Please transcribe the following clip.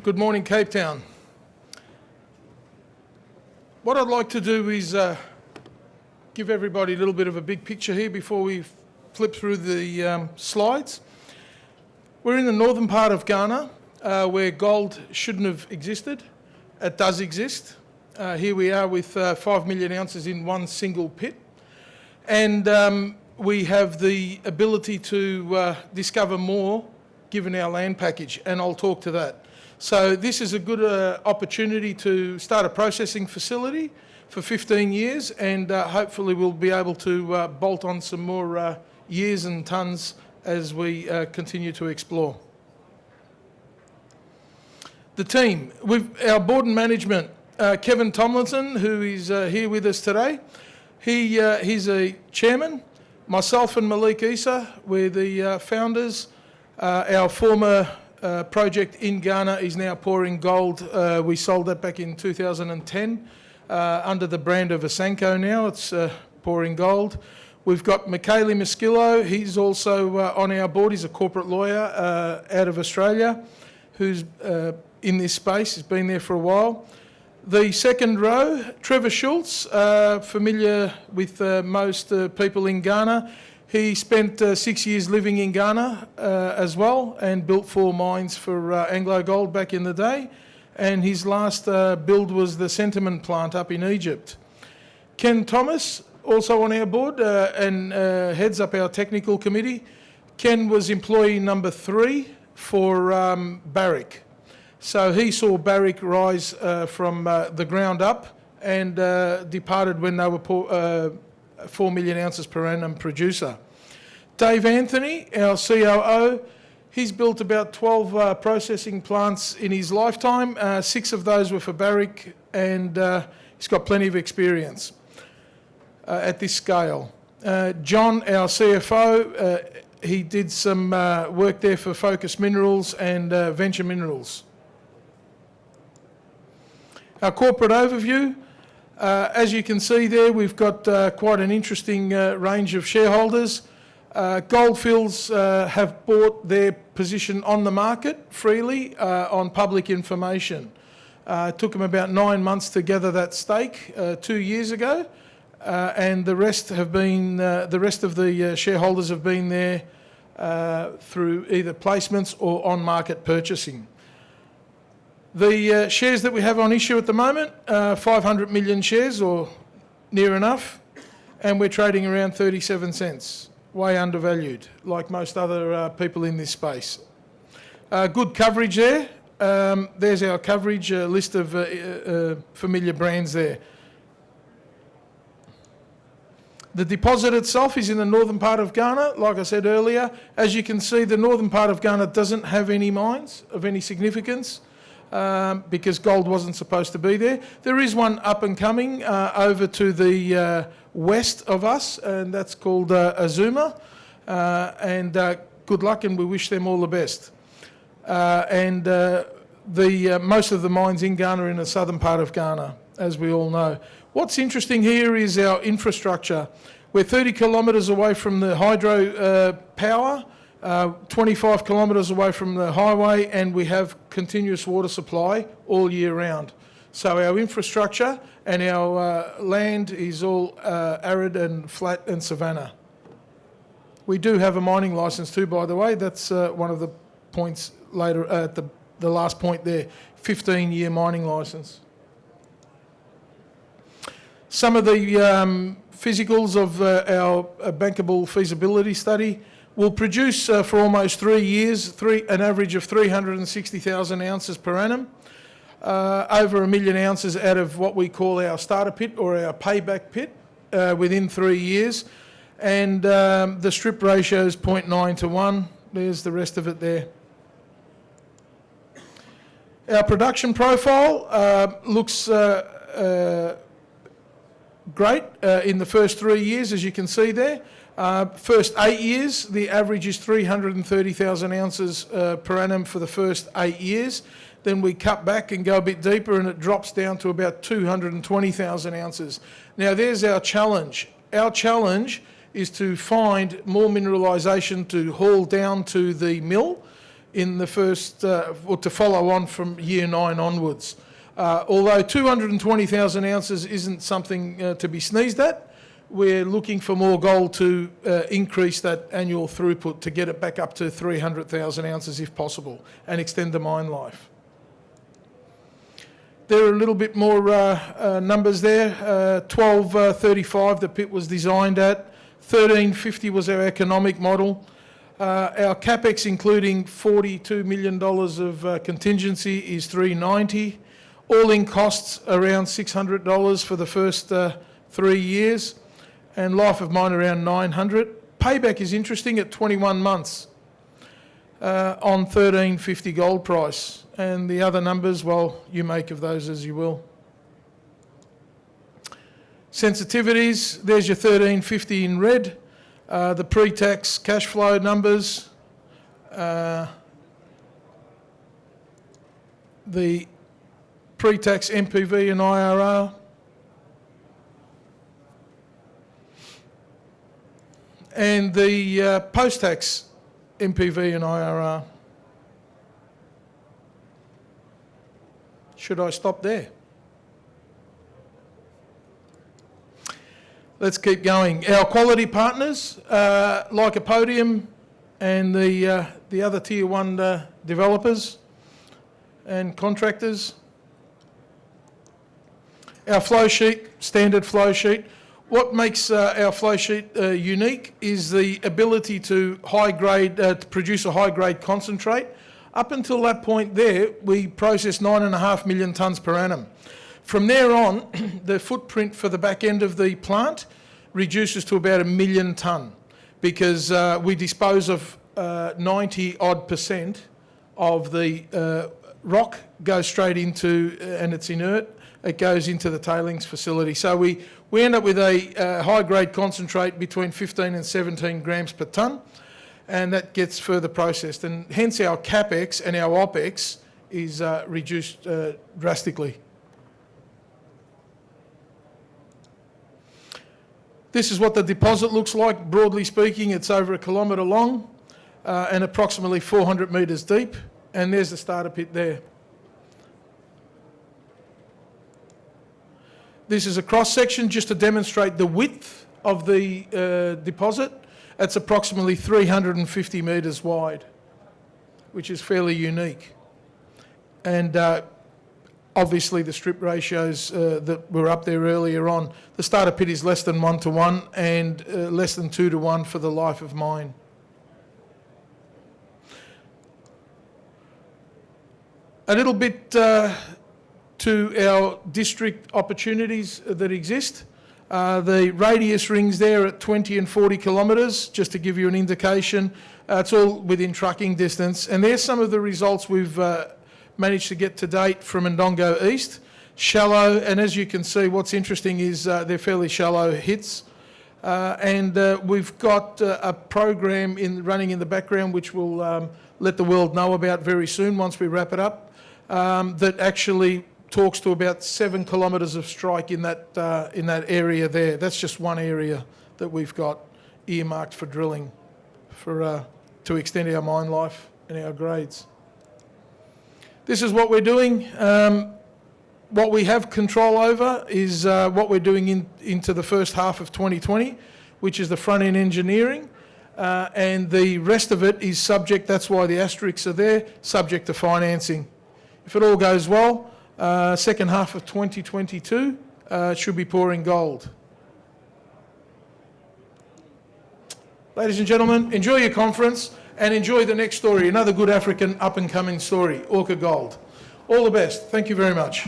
Good morning, Cape Town. What I'd like to do is give everybody a little bit of a big picture here before we flip through the slides. We're in the northern part of Ghana, where gold shouldn't have existed. It does exist. Here we are with 5 million ounces in one single pit. And we have the ability to discover more given our land package, and I'll talk to that. So this is a good opportunity to start a processing facility for 15 years, and hopefully we'll be able to bolt on some more years and tonnes as we continue to explore. The team, our board and management, Kevin Tomlinson, who is here with us today. He's a chairman. Myself and Malik Issa, we're the founders. Our former project in Ghana is now pouring gold. We sold that back in 2010 under the brand of Asanko now. It's pouring gold. We've got Michele Maskillo. He's also on our board. He's a corporate lawyer out of Australia who's in this space. He's been there for a while. The second row, Trevor Schultz, familiar with most people in Ghana. He spent 6 years living in Ghana as well and built 4 mines for Anglo Gold back in the day. And his last build was the Centamin plant up in Egypt. Ken Thomas, also on our board and heads up our technical committee. Ken was employee number 3 for Barrick. So he saw Barrick rise from the ground up and departed when they were 4 million ounces per annum producer. Dave Anthony, our COO, he's built about 12 processing plants in his lifetime. 6 of those were for Barrick, and he's got plenty of experience at this scale. John, our CFO, he did some work there for Focus Minerals and Venture Minerals. Our corporate overview. As you can see there, we've got quite an interesting range of shareholders. Goldfields have bought their position on the market freely on public information. It took them about 9 months to gather that stake 2 years ago, and the rest of the shareholders have been there through either placements or on-market purchasing. The shares that we have on issue at the moment, 500 million shares or near enough, and we're trading around 37 cents, way undervalued, like most other people in this space. Good coverage there. There's our coverage list of familiar brands there. The deposit itself is in the northern part of Ghana, like I said earlier. As you can see, the northern part of Ghana doesn't have any mines of any significance. Because gold wasn't supposed to be there. There is one up and coming over to the west of us, and that's called Azuma. And good luck, and we wish them all the best. Most of the mines in Ghana are in the southern part of Ghana, as we all know. What's interesting here is our infrastructure. We're 30 kilometres away from the hydro power. 25 kilometres away from the highway, and we have continuous water supply all year round. So our infrastructure and our land is all arid and flat and savanna. We do have a mining licence too, by the way. That's one of the points later at the last point there, 15-year mining licence. Some of the physicals of our bankable feasibility study. We'll produce for almost 3 years, an average of 360,000 ounces per annum, over 1 million ounces out of what we call our starter pit or our payback pit within 3 years. And the strip ratio is 0.9 to 1. There's the rest of it there. Our production profile looks great in the first 3 years, as you can see there. First 8 years, the average is 330,000 ounces per annum for the first 8 years. Then we cut back and go a bit deeper, and it drops down to about 220,000 ounces. Now, there's our challenge. Our challenge is to find more mineralisation to haul down to the mill in the first, or to follow on from year 9 onwards. Although 220,000 ounces isn't something to be sneezed at, we're looking for more gold to increase that annual throughput to get it back up to 300,000 ounces if possible and extend the mine life. There are a little bit more numbers there. 1235 the pit was designed at. 1350 was our economic model. Our capex, including $42 million of contingency, is $390. All-in costs around $600 for the first 3 years, and life of mine around $900. Payback is interesting at 21 months on $1,350 gold price. And the other numbers, well, you make of those as you will. Sensitivities, there's your 1350 in red. The pre-tax cash flow numbers. The pre-tax NPV and IRR. And the post-tax NPV and IRR. Should I stop there? Let's keep going. Our quality partners, Lycopodium and the other Tier 1 developers and contractors. Our flow sheet, standard flow sheet. What makes our flow sheet unique is the ability to to produce a high-grade concentrate. Up until that point there, we processed 9.5 million tonnes per annum. From there on, the footprint for the back end of the plant reduces to about 1 million tonne because we dispose of 90% of the rock goes straight into, and it's inert, it goes into the tailings facility. So we end up with a high-grade concentrate between 15 and 17 grams per tonne, and that gets further processed. And hence our CapEx and our OpEx is reduced drastically. This is what the deposit looks like. Broadly speaking, it's over 1 kilometre long and approximately 400 metres deep. And there's the starter pit there. This is a cross-section just to demonstrate the width of the deposit. It's approximately 350 metres wide, which is fairly unique. And obviously the strip ratios that were up there earlier on, the starter pit is less than 1 to 1 and less than 2 to 1 for the life of mine. A little bit to our district opportunities that exist. The radius rings there at 20 and 40 kilometres, just to give you an indication. It's all within trucking distance. And there's some of the results we've managed to get to date from Ndongo East. Shallow, and as you can see, what's interesting is they're fairly shallow hits. And we've got a program running in the background which we'll let the world know about very soon once we wrap it up, that actually talks to about 7 kilometres of strike in that area there. That's just one area that we've got earmarked for drilling to extend our mine life and our grades. This is what we're doing. What we have control over is what we're doing into the first half of 2020, which is the front-end engineering, and the rest of it is subject, that's why the asterisks are there, subject to financing. If it all goes well, second half of 2022 should be pouring gold. Ladies and gentlemen, enjoy your conference and enjoy the next story, another good African up-and-coming story, Orca Gold. All the best. Thank you very much.